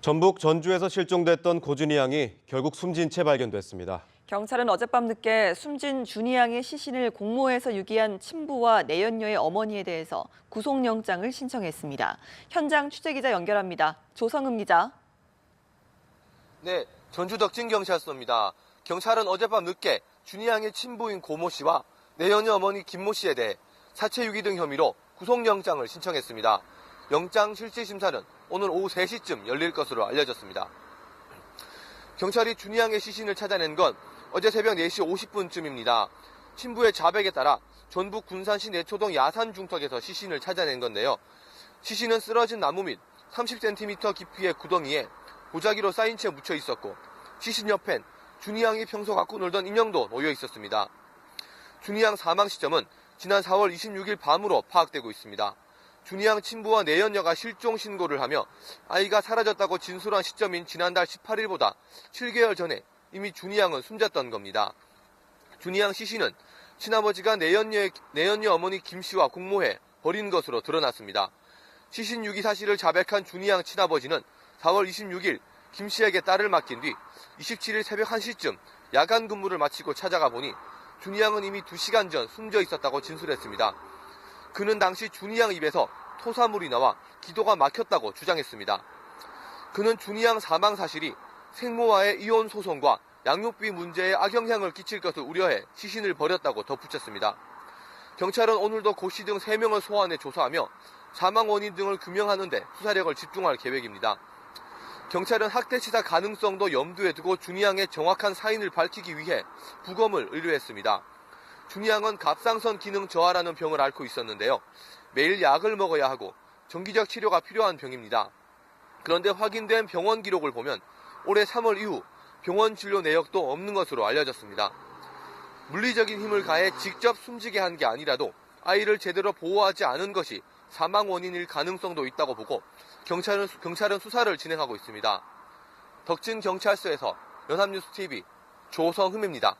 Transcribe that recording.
전북 전주에서 실종됐던 고준희 양이 결국 숨진 채 발견됐습니다. 경찰은 어젯밤 늦게 숨진 준희 양의 시신을 공모해서 유기한 친부와 내연녀의 어머니에 대해서 구속영장을 신청했습니다. 현장 취재기자 연결합니다. 조성음 기자. 네, 전주 덕진경찰서입니다. 경찰은 어젯밤 늦게 준희 양의 친부인 고모 씨와 내연녀 어머니 김모 씨에 대해 사체 유기 등 혐의로 구속영장을 신청했습니다. 영장 실질심사는 오늘 오후 3시쯤 열릴 것으로 알려졌습니다. 경찰이 준희 양의 시신을 찾아낸 건 어제 새벽 4시 50분쯤입니다. 친부의 자백에 따라 전북 군산시 내초동 야산 중턱에서 시신을 찾아낸 건데요. 시신은 쓰러진 나무 밑 30cm 깊이의 구덩이에 보자기로 쌓인 채 묻혀 있었고 시신 옆엔 준희 양이 평소 갖고 놀던 인형도 놓여 있었습니다. 준희 양 사망 시점은 지난 4월 26일 밤으로 파악되고 있습니다. 준희 양 친부와 내연녀가 실종 신고를 하며 아이가 사라졌다고 진술한 시점인 지난달 18일보다 7개월 전에 이미 준희 양은 숨졌던 겁니다. 준희 양 시신은 친아버지가 내연녀 어머니 김 씨와 공모해 버린 것으로 드러났습니다. 시신 유기 사실을 자백한 준희 양 친아버지는 4월 26일 김 씨에게 딸을 맡긴 뒤 27일 새벽 1시쯤 야간 근무를 마치고 찾아가 보니 준희 양은 이미 2시간 전 숨져 있었다고 진술했습니다. 그는 당시 준희 양 입에서 토사물이 나와 기도가 막혔다고 주장했습니다. 그는 준희 양 사망 사실이 생모와의 이혼 소송과 양육비 문제에 악영향을 끼칠 것을 우려해 시신을 버렸다고 덧붙였습니다. 경찰은 오늘도 고 씨 등 3명을 소환해 조사하며 사망 원인 등을 규명하는 데 수사력을 집중할 계획입니다. 경찰은 학대치사 가능성도 염두에 두고 준희 양의 정확한 사인을 밝히기 위해 부검을 의뢰했습니다. 준희 양은 갑상선 기능 저하라는 병을 앓고 있었는데요. 매일 약을 먹어야 하고 정기적 치료가 필요한 병입니다. 그런데 확인된 병원 기록을 보면 올해 3월 이후 병원 진료 내역도 없는 것으로 알려졌습니다. 물리적인 힘을 가해 직접 숨지게 한 게 아니라도 아이를 제대로 보호하지 않은 것이 사망 원인일 가능성도 있다고 보고 경찰은 수사를 진행하고 있습니다. 덕진경찰서에서 연합뉴스TV 조성흠입니다.